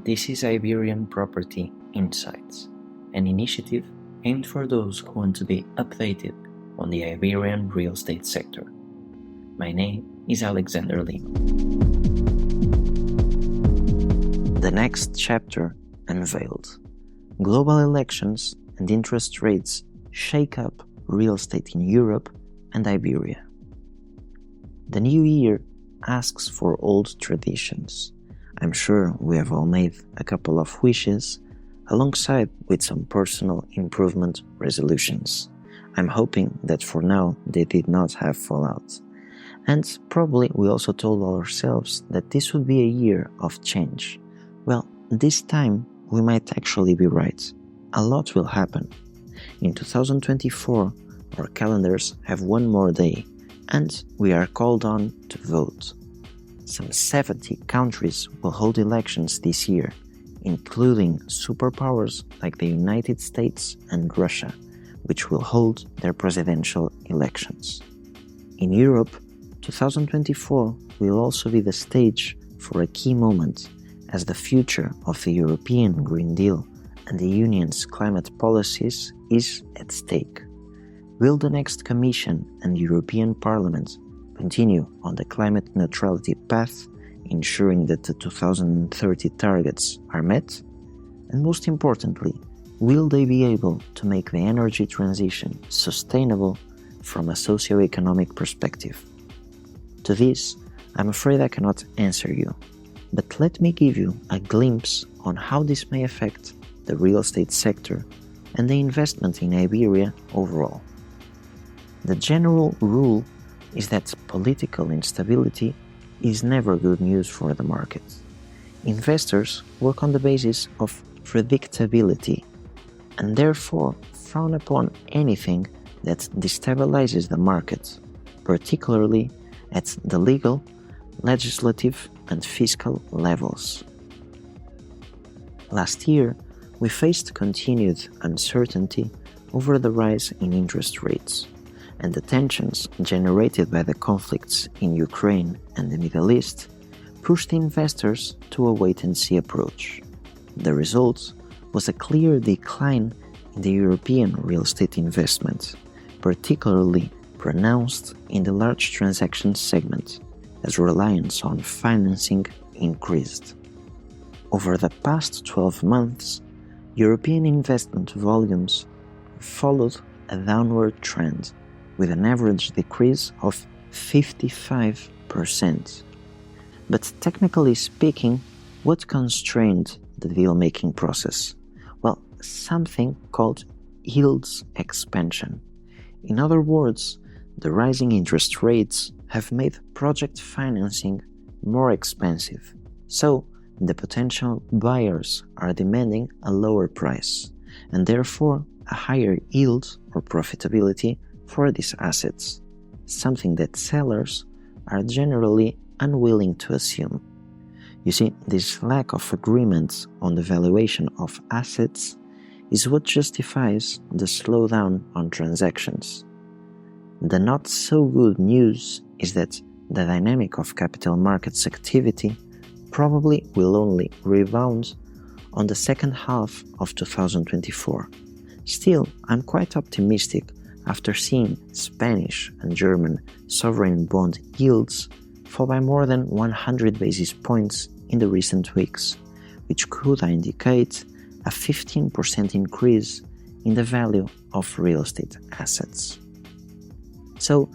This is Iberian Property Insights, an initiative aimed for those who want to be updated on the Iberian real estate sector. My name is Alexander Lim. The next chapter unveiled. Global elections and interest rates shake up real estate in Europe and Iberia. The new year asks for old traditions. I'm sure we have all made a couple of wishes, alongside with some personal improvement resolutions. I'm hoping that for now they did not have fallout. And probably we also told ourselves that this would be a year of change. Well, this time we might actually be right. A lot will happen. In 2024, our calendars have one more day, and we are called on to vote. Some 70 countries will hold elections this year, including superpowers like the United States and Russia, which will hold their presidential elections. In Europe, 2024 will also be the stage for a key moment, as the future of the European Green Deal and the Union's climate policies is at stake. Will the next Commission and European Parliament continue on the climate neutrality path, ensuring that the 2030 targets are met? And most importantly, will they be able to make the energy transition sustainable from a socio-economic perspective? To this, I'm afraid I cannot answer you, but let me give you a glimpse on how this may affect the real estate sector and the investment in Iberia overall. The general rule is that political instability is never good news for the market. Investors work on the basis of predictability and therefore frown upon anything that destabilises the market, particularly at the legal, legislative and fiscal levels. Last year, we faced continued uncertainty over the rise in interest rates, and the tensions generated by the conflicts in Ukraine and the Middle East pushed investors to a wait-and-see approach. The result was a clear decline in the European real estate investment, particularly pronounced in the large transactions segment, as reliance on financing increased. Over the past 12 months, European investment volumes followed a downward trend, with an average decrease of 55%. But technically speaking, what constrained the deal-making process? Well, something called yields expansion. In other words, the rising interest rates have made project financing more expensive, so the potential buyers are demanding a lower price, and therefore a higher yield or profitability for these assets, something that sellers are generally unwilling to assume. You see, this lack of agreement on the valuation of assets is what justifies the slowdown on transactions. The not so good news is that the dynamic of capital markets activity probably will only rebound on the second half of 2024. Still, I'm quite optimistic after seeing Spanish and German sovereign bond yields fall by more than 100 basis points in the recent weeks, which could indicate a 15% increase in the value of real estate assets. So,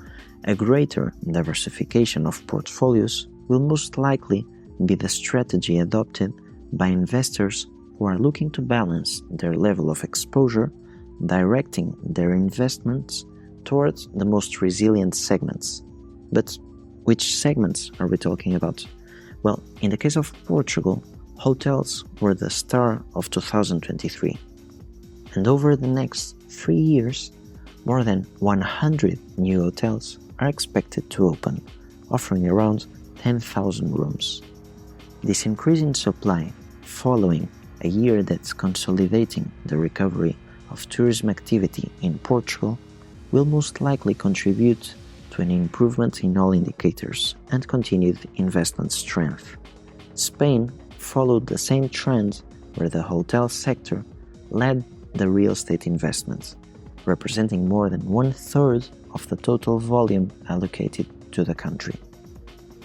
a greater diversification of portfolios will most likely be the strategy adopted by investors who are looking to balance their level of exposure, directing their investments towards the most resilient segments. But which segments are we talking about? Well, in the case of Portugal, hotels were the star of 2023. And over the next 3 years, more than 100 new hotels are expected to open, offering around 10,000 rooms. This increase in supply, following a year that's consolidating the recovery of tourism activity in Portugal, will most likely contribute to an improvement in all indicators and continued investment strength. Spain followed the same trend where the hotel sector led the real estate investments, representing more than 1/3 of the total volume allocated to the country.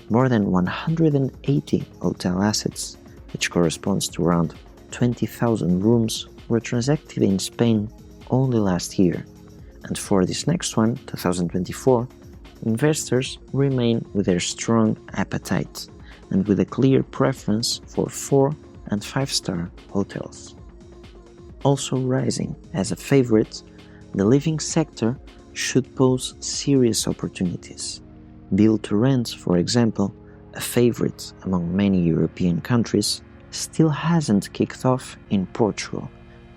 More than 180 hotel assets, which corresponds to around 20,000 rooms, were transacted in Spain only last year, and for this next one, 2024, investors remain with their strong appetite and with a clear preference for 4- and 5-star hotels. Also rising as a favorite, the living sector should pose serious opportunities. Build-to-rent, for example, a favorite among many European countries, still hasn't kicked off in Portugal,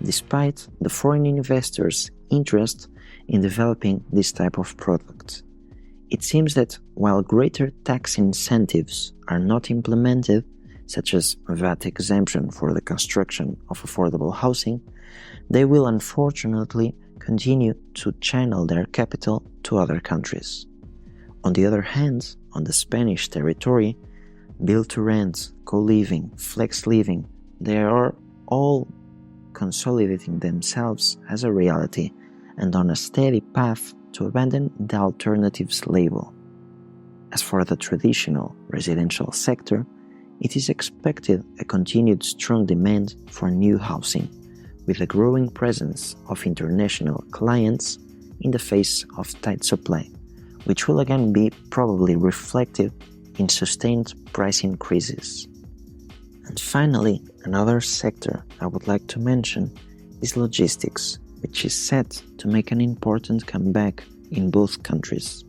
despite the foreign investors' interest in developing this type of product. It seems that while greater tax incentives are not implemented, such as VAT exemption for the construction of affordable housing, they will unfortunately continue to channel their capital to other countries. On the other hand, on the Spanish territory, build-to-rent, co-living, flex-living, they are all consolidating themselves as a reality and on a steady path to abandon the alternatives label. As for the traditional residential sector, it is expected a continued strong demand for new housing, with a growing presence of international clients in the face of tight supply, which will again be probably reflected in sustained price increases. And finally, another sector I would like to mention is logistics, which is set to make an important comeback in both countries.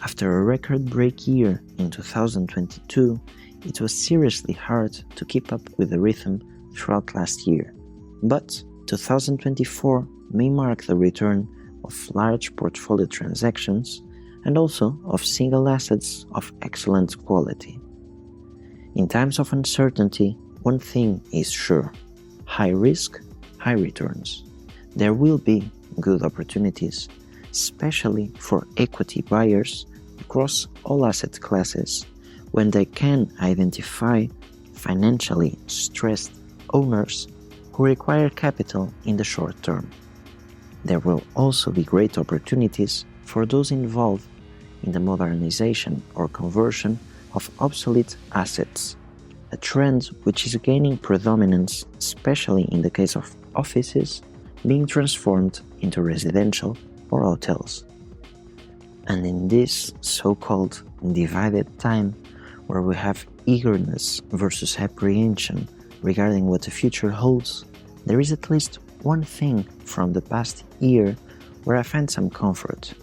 After a record-break year in 2022, it was seriously hard to keep up with the rhythm throughout last year. But 2024 may mark the return of large portfolio transactions and also of single assets of excellent quality. In times of uncertainty, one thing is sure: high risk, high returns. There will be good opportunities, especially for equity buyers across all asset classes, when they can identify financially stressed owners who require capital in the short term. There will also be great opportunities for those involved in the modernization or conversion of obsolete assets, a trend which is gaining predominance, especially in the case of offices being transformed into residential or hotels. And in this so-called divided time, where we have eagerness versus apprehension regarding what the future holds, there is at least one thing from the past year where I find some comfort.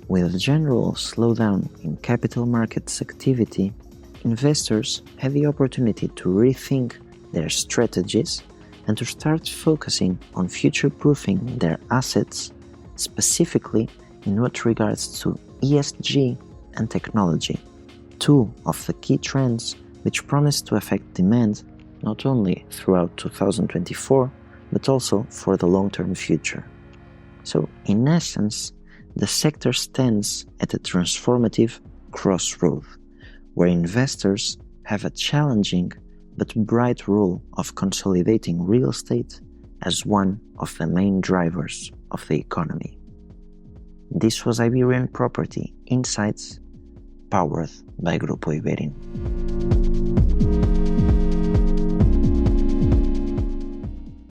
With a general slowdown in capital markets activity, investors have the opportunity to rethink their strategies and to start focusing on future-proofing their assets, specifically in what regards to ESG and technology, two of the key trends which promise to affect demand not only throughout 2024, but also for the long-term future. So, in essence, the sector stands at a transformative crossroad, where investors have a challenging but bright role of consolidating real estate as one of the main drivers of the economy. This was Iberian Property Insights, powered by Grupo Iberian.